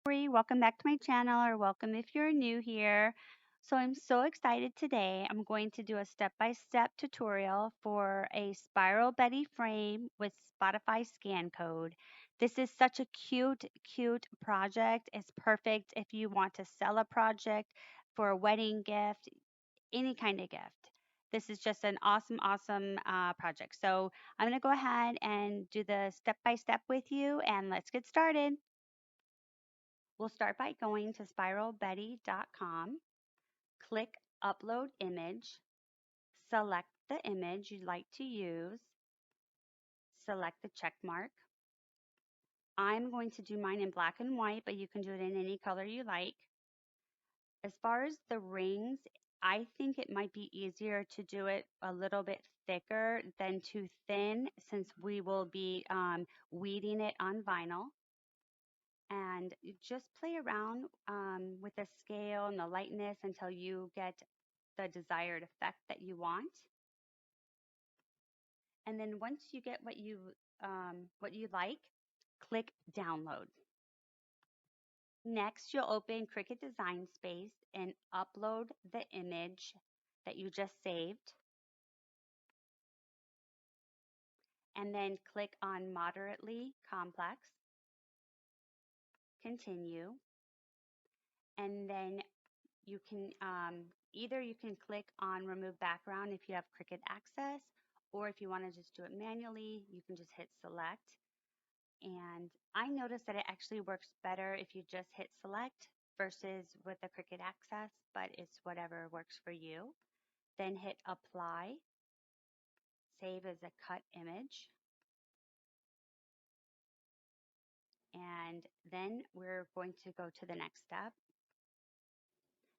Tory. Welcome back to my channel, or welcome if you're new here. So I'm so excited today. I'm going to do a step-by-step tutorial for a spiral Betty frame with Spotify scan code. This is such a cute project. It's perfect if you want to sell a project for a wedding gift, any kind of gift. This is just an awesome project. So I'm going to go ahead and do the step-by-step with you, and let's get started. We'll start by going to spiralbetty.com, click Upload Image, select the image you'd like to use, select the check mark. I'm going to do mine in black and white, but you can do it in any color you like. As far as the rings, I think it might be easier to do it a little bit thicker than too thin, since we will be weeding it on vinyl. And you just play around with the scale and the lightness until you get the desired effect that you want. And then once you get what you like, click download. Next, you'll open Cricut Design Space and upload the image that you just saved. And then click on moderately complex, continue, and then you can either you can click on remove background if you have Cricut access, or if you want to just do it manually, you can just hit select. And I noticed that it actually works better if you just hit select versus with the Cricut access, but it's whatever works for you. Then hit apply, save as a cut image, and then we're going to go to the next step.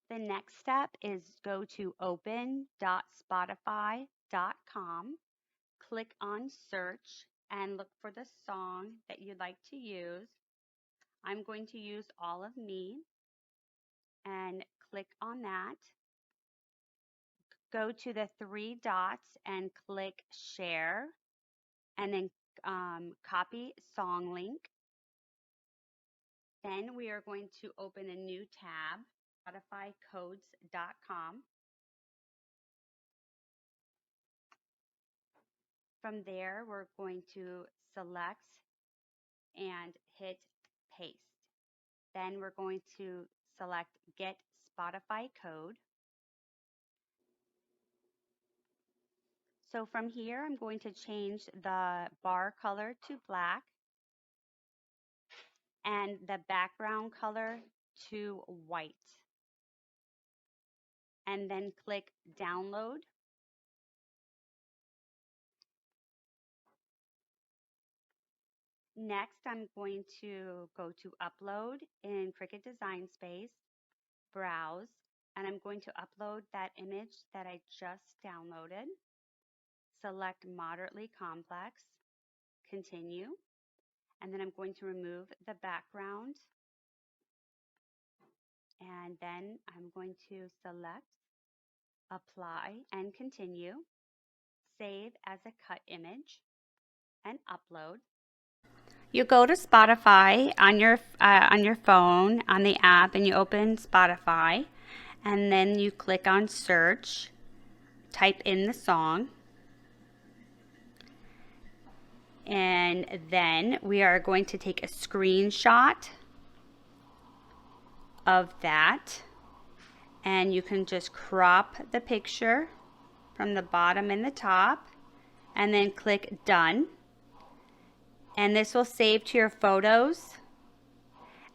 The next step is go to open.spotify.com, click on search, and look for the song that you'd like to use. I'm going to use All of Me, and click on that. Go to the three dots and click share, and then copy song link. Then we are going to open a new tab, spotifycodes.com. From there, we're going to select and hit paste. Then we're going to select Get Spotify Code. So from here, I'm going to change the bar color to black and the background color to white. And then click Download. Next, I'm going to go to Upload in Cricut Design Space, Browse, and I'm going to upload that image that I just downloaded. Select Moderately Complex, Continue, and then I'm going to remove the background, and then I'm going to select Apply and Continue, save as a cut image, and upload. You go to Spotify on your phone, on the app, and you open Spotify, and then you click on search, type in the song, and then we are going to take a screenshot of that, and you can just crop the picture from the bottom and the top, and then click done, and this will save to your photos.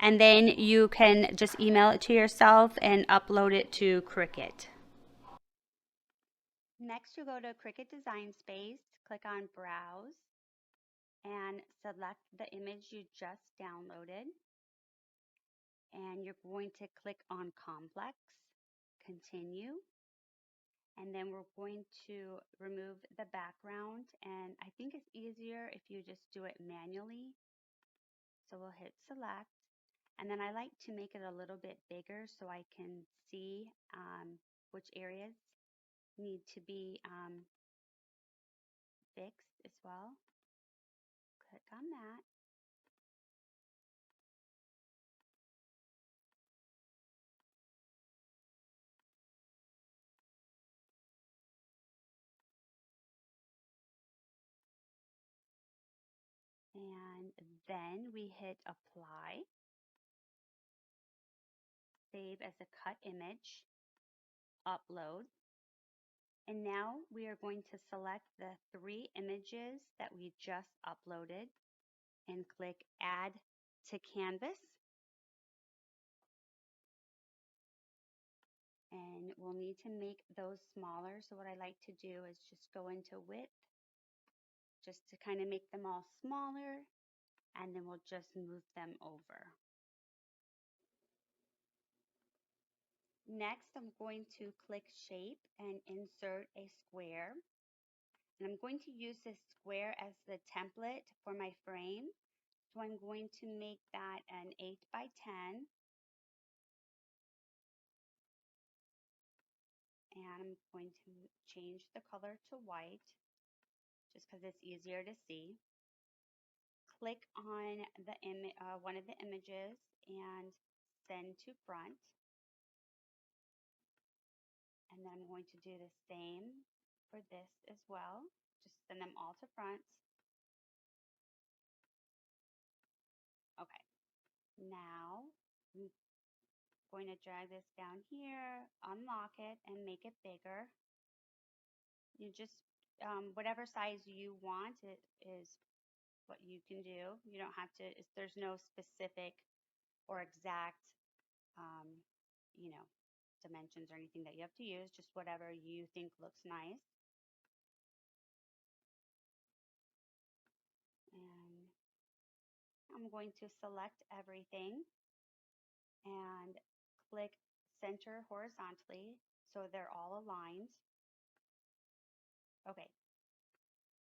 And then you can just email it to yourself and upload it to Cricut. Next, you go to Cricut Design Space, click on Browse, and select the image you just downloaded. And you're going to click on Complex, Continue, and then we're going to remove the background. And I think it's easier if you just do it manually. So we'll hit Select. And then I like to make it a little bit bigger so I can see which areas need to be fixed as well. Click on that. And then we hit apply, save as a cut image, upload. And now we are going to select the 3 images that we just uploaded and click add to canvas. And we'll need to make those smaller. So what I like to do is just go into width, just to kind of make them all smaller, and then we'll just move them over. Next, I'm going to click shape and insert a square. And I'm going to use this square as the template for my frame. So I'm going to make that an 8 by 10. And I'm going to change the color to white just because it's easier to see. Click on the one of the images and send to front. And then I'm going to do the same for this as well. Just send them all to front. Okay. Now I'm going to drag this down here, unlock it, and make it bigger. You just, whatever size you want, it is what you can do. You don't have to, there's no specific or exact, you know, dimensions or anything that you have to use, just whatever you think looks nice. And I'm going to select everything and click center horizontally so they're all aligned. Okay.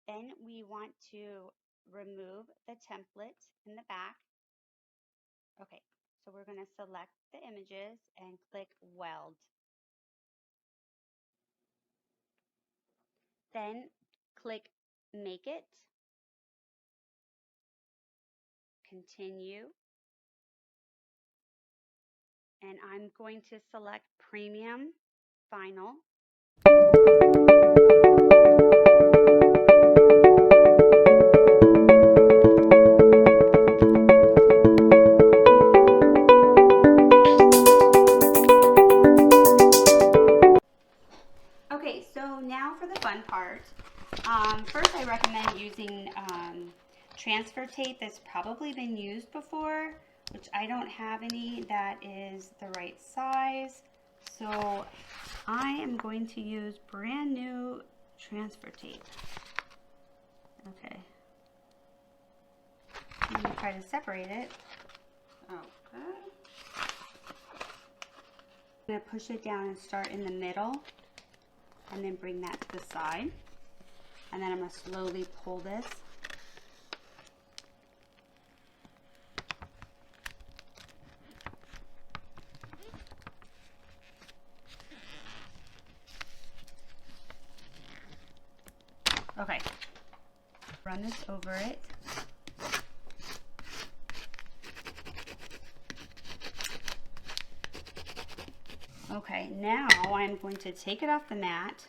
Then we want to remove the template in the back. Okay, so we're going to select the images and click weld. Then click make it, continue, and I'm going to select premium vinyl. Okay, so now for the fun part. First, I recommend using transfer tape that's probably been used before, which I don't have any that is the right size. So I am going to use brand new transfer tape. Okay. I'm going to try to separate it. Okay. I'm going to push it down and start in the middle, and then bring that to the side. And then I'm going to slowly pull this. Okay. Run this over it. Okay, now I'm going to take it off the mat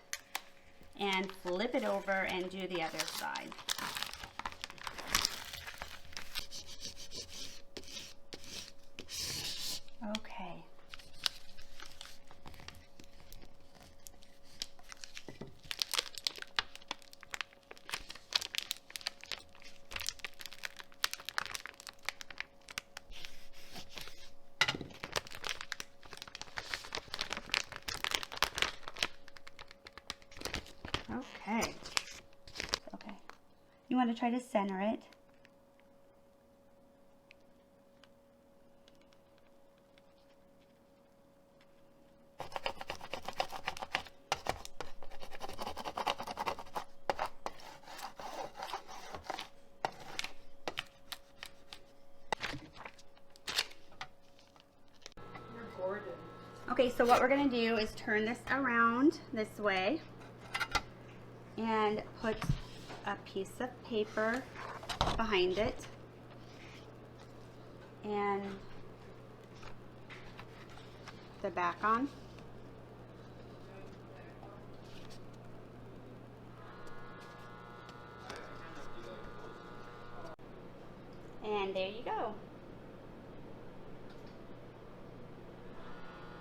and flip it over and do the other side. Okay. Okay. Okay. You want to try to center it. Okay, so what we're going to do is turn this around this way and put a piece of paper behind it and the back on. And there you go.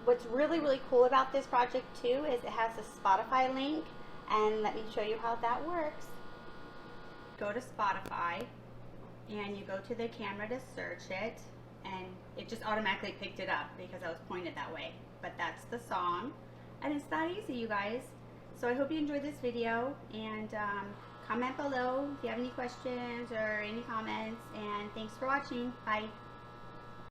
What's really, really cool about this project too is it has a Spotify link, and let me show you how that works. Go to Spotify and you go to the camera to search it, and it just automatically picked it up because I was pointed that way. But that's the song, and it's that easy, you guys. So I hope you enjoyed this video, and comment below if you have any questions or any comments, and thanks for watching. Bye.